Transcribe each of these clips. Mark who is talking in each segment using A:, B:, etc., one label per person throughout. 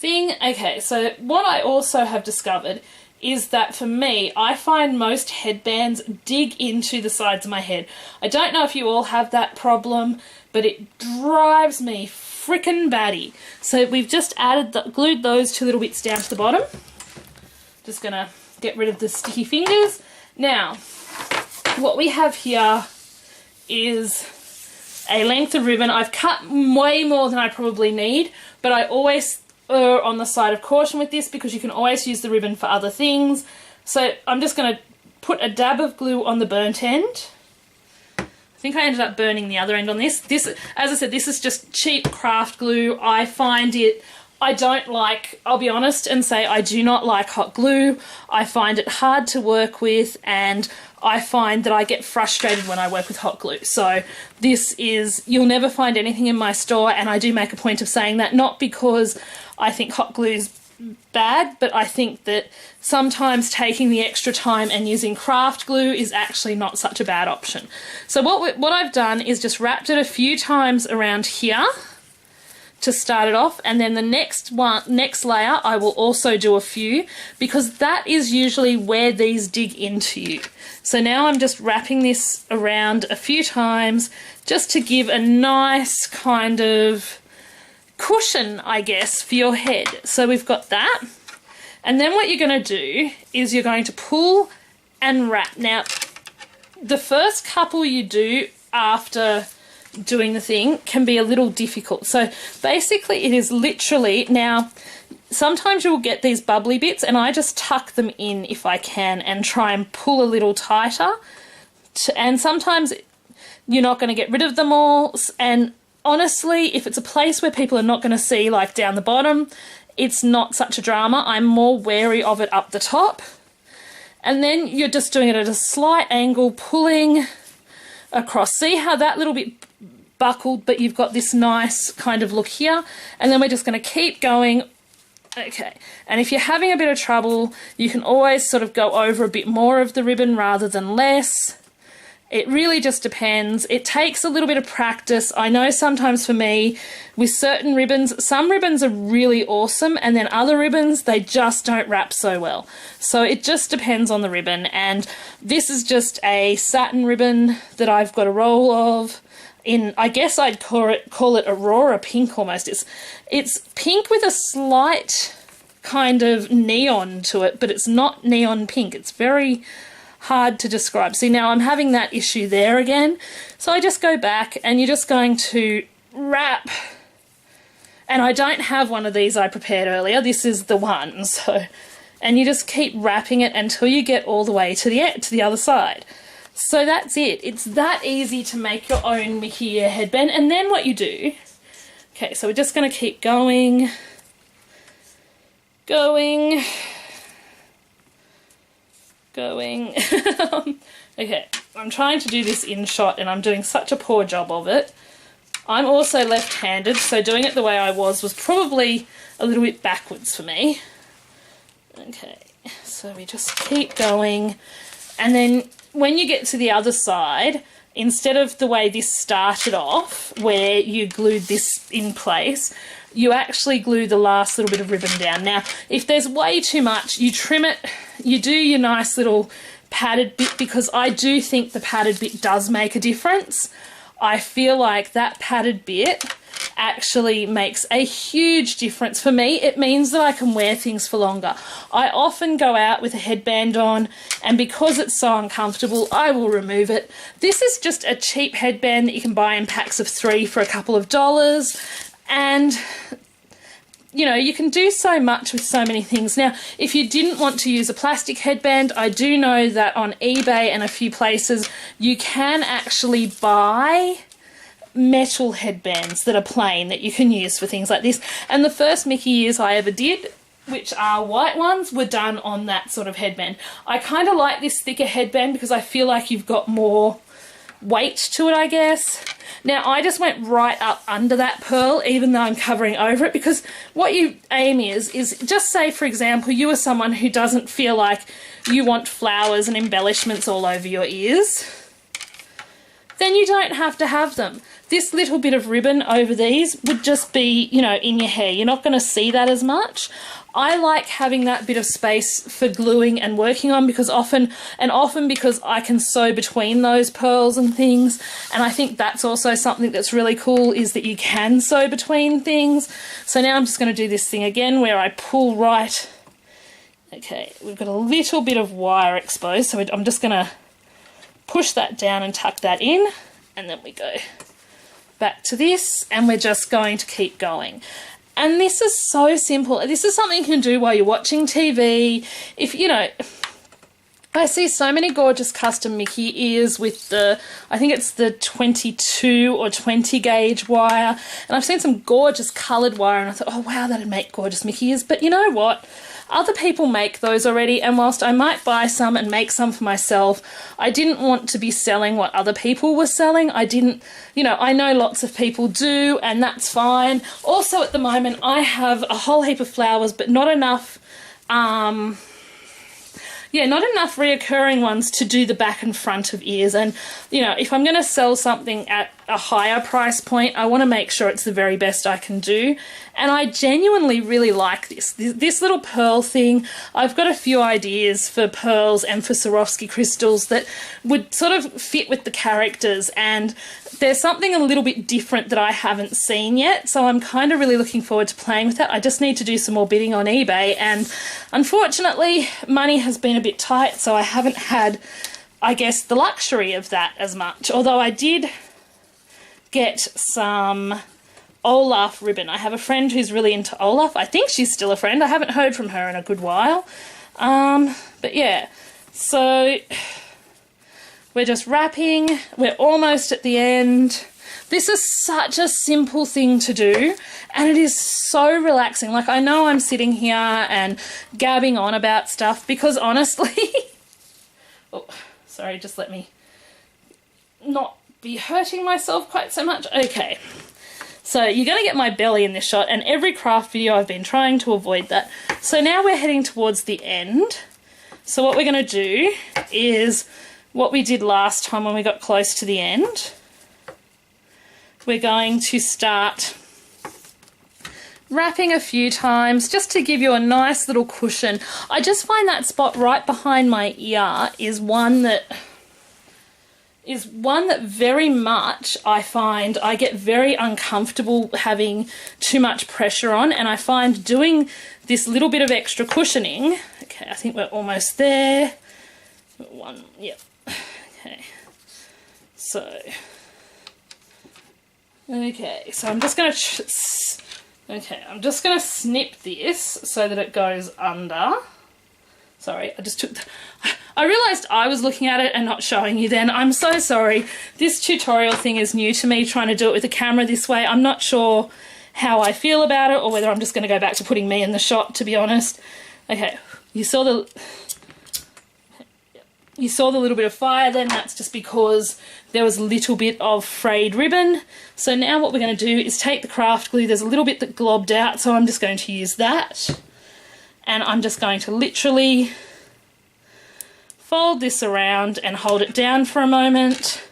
A: thing. Okay, so what I also have discovered is that for me, I find most headbands dig into the sides of my head. I don't know if you all have that problem, but it drives me frickin' batty. So we've just glued those two little bits down to the bottom. Just gonna get rid of the sticky fingers. Now, what we have here is a length of ribbon. I've cut way more than I probably need, but I always err on the side of caution with this because you can always use the ribbon for other things. So I'm just going to put a dab of glue on the burnt end. I think I ended up burning the other end on this. This, as I said, this is just cheap craft glue. I find it, I don't like, I'll be honest and say I do not like hot glue. I find it hard to work with, and I find that I get frustrated when I work with hot glue. So this is, you'll never find anything in my store, and I do make a point of saying that, not because I think hot glue is bad, but I think that sometimes taking the extra time and using craft glue is actually not such a bad option. So what I've done is just wrapped it a few times around here to start it off, and then the next layer I will also do a few, because that is usually where these dig into you. So now I'm just wrapping this around a few times just to give a nice kind of cushion, I guess, for your head. So we've got that, and then what you're going to do is you're going to pull and wrap. Now, the first couple you do after doing the thing can be a little difficult. So basically it is literally, now sometimes you'll get these bubbly bits, and I just tuck them in if I can and try and pull a little tighter, and sometimes you're not going to get rid of them all. And honestly, if it's a place where people are not going to see, like down the bottom, it's not such a drama. I'm more wary of it up the top. And then you're just doing it at a slight angle, pulling across. See how that little bit buckled, but you've got this nice kind of look here. And then we're just going to keep going. Okay, and if you're having a bit of trouble, you can always sort of go over a bit more of the ribbon rather than less. It really just depends. It takes a little bit of practice. I know sometimes for me, with certain ribbons, some ribbons are really awesome, and then other ribbons, they just don't wrap so well. So it just depends on the ribbon, and this is just a satin ribbon that I've got a roll of. In, I guess I'd call it Aurora pink almost. It's pink with a slight kind of neon to it, but it's not neon pink. It's very hard to describe. See, now I'm having that issue there again. So I just go back, and you're just going to wrap. And I don't have one of these I prepared earlier. This is the one. So, and you just keep wrapping it until you get all the way to the other side. So that's it. It's that easy to make your own Mickey ear headband. And then what you do, okay, so we're just going to keep going. Okay, I'm trying to do this in shot, and I'm doing such a poor job of it. I'm also left-handed, so doing it the way I was probably a little bit backwards for me. Okay, so we just keep going, and then when you get to the other side, instead of the way this started off, where you glued this in place, you actually glue the last little bit of ribbon down. Now, if there's way too much, you trim it, you do your nice little padded bit, because I do think the padded bit does make a difference. I feel like that padded bit actually makes a huge difference. For me, it means that I can wear things for longer. I often go out with a headband on, and because it's so uncomfortable, I will remove it. This is just a cheap headband that you can buy in packs of 3 for a couple of dollars, and you know, you can do so much with so many things. Now, if you didn't want to use a plastic headband, I do know that on eBay and a few places you can actually buy metal headbands that are plain that you can use for things like this. And the first Mickey ears I ever did, which are white ones, were done on that sort of headband. I kind of like this thicker headband because I feel like you've got more weight to it, I guess. Now, I just went right up under that pearl, even though I'm covering over it, because what you aim is just say, for example, you are someone who doesn't feel like you want flowers and embellishments all over your ears. then you don't have to have them. This little bit of ribbon over these would just be, you know, in your hair. You're not going to see that as much. I like having that bit of space for gluing and working on because often because I can sew between those pearls and things, and I think that's also something that's really cool, is that you can sew between things. So now I'm just going to do this thing again where I pull right. Okay, we've got a little bit of wire exposed, so I'm just going to push that down and tuck that in, and then we go back to this, and we're just going to keep going. And this is so simple. This is something you can do while you're watching TV. If, you know, I see so many gorgeous custom Mickey ears with the, I think it's the 22 or 20 gauge wire. And I've seen some gorgeous coloured wire, and I thought, oh wow, that'd make gorgeous Mickey ears. But you know what? Other people make those already, and whilst I might buy some and make some for myself, I didn't want to be selling what other people were selling. I didn't, you know, I know lots of people do, and that's fine. Also at the moment I have a whole heap of flowers, but not enough, not enough reoccurring ones to do the back and front of ears. And, you know, if I'm going to sell something at a higher price point, I want to make sure it's the very best I can do. And I genuinely really like this little pearl thing. I've got a few ideas for pearls and for Swarovski crystals that would sort of fit with the characters, and there's something a little bit different that I haven't seen yet, so I'm kind of really looking forward to playing with that. I just need to do some more bidding on eBay, and unfortunately money has been a bit tight, so I haven't had, I guess, the luxury of that as much. Although I did get some Olaf ribbon. I have a friend who's really into Olaf. I think she's still a friend. I haven't heard from her in a good while. But yeah, so we're just wrapping. We're almost at the end. This is such a simple thing to do, and it is so relaxing. Like, I know I'm sitting here and gabbing on about stuff because honestly, oh, sorry, just let me not be hurting myself quite so much. Okay. So you're going to get my belly in this shot, and every craft video I've been trying to avoid that. So now we're heading towards the end. So what we're going to do is what we did last time when we got close to the end. We're going to start wrapping a few times just to give you a nice little cushion. I just find that spot right behind my ear is one that very much I find I get very uncomfortable having too much pressure on, and I find doing this little bit of extra cushioning. Okay, I think we're almost there. One, yep. Okay, so I'm just going to I'm just going to snip this so that it goes under. Sorry, I realised I was looking at it and not showing you then. I'm so sorry. This tutorial thing is new to me, trying to do it with the camera this way. I'm not sure how I feel about it, or whether I'm just going to go back to putting me in the shot, to be honest. Okay, you saw the little bit of fire then. That's just because there was a little bit of frayed ribbon. So now what we're going to do is take the craft glue. There's a little bit that globbed out, so I'm just going to use that. And I'm just going to literally fold this around and hold it down for a moment.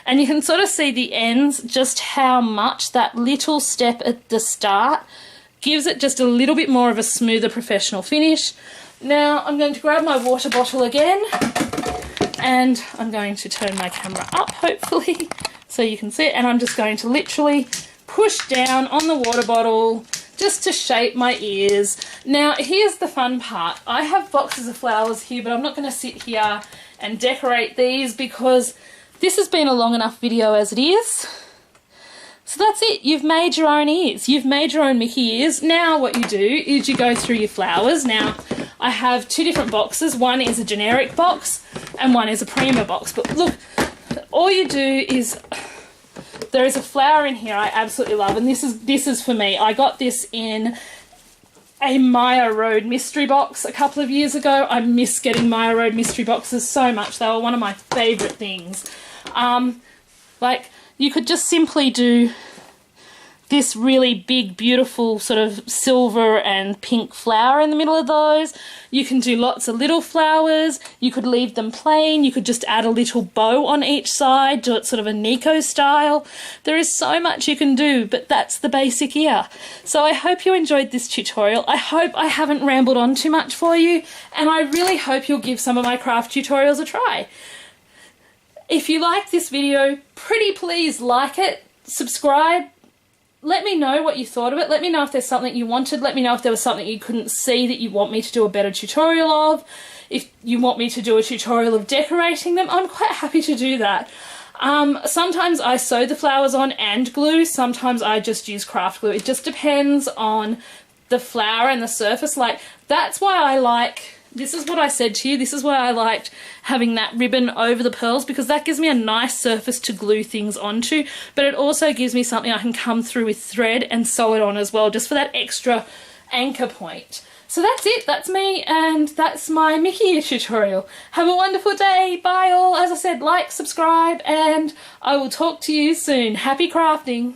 A: And you can sort of see the ends, just how much that little step at the start gives it just a little bit more of a smoother professional finish. Now I'm going to grab my water bottle again, and I'm going to turn my camera up, hopefully, so you can see it. And I'm just going to literally push down on the water bottle just to shape my ears. Now, here's the fun part. I have boxes of flowers here, but I'm not going to sit here and decorate these because this has been a long enough video as it is. So that's it. You've made your own ears. You've made your own Mickey ears. Now what you do is you go through your flowers. Now, I have two different boxes. One is a generic box and one is a Prima box. But look, all you do is, there is a flower in here I absolutely love, and this is for me. I got this in a Maya Road mystery box a couple of years ago. I miss getting Maya Road mystery boxes so much. They were one of my favourite things. Like, you could just simply do this really big, beautiful sort of silver and pink flower in the middle of those. You can do lots of little flowers. You could leave them plain. You could just add a little bow on each side, do it sort of a Nico style. There is so much you can do, but that's the basic ear. So I hope you enjoyed this tutorial. I hope I haven't rambled on too much for you, and I really hope you'll give some of my craft tutorials a try. If you like this video, pretty please like it, subscribe. Let me know what you thought of it. Let me know if there's something you wanted. Let me know if there was something you couldn't see that you want me to do a better tutorial of. If you want me to do a tutorial of decorating them, I'm quite happy to do that. Sometimes I sew the flowers on and glue. Sometimes I just use craft glue. It just depends on the flower and the surface. Like, that's why I like... This is what I said to you. This is why I liked having that ribbon over the pearls, because that gives me a nice surface to glue things onto, but it also gives me something I can come through with thread and sew it on as well, just for that extra anchor point. So that's it. That's me, and that's my Mickey ear tutorial. Have a wonderful day. Bye all. As I said, like, subscribe, and I will talk to you soon. Happy crafting.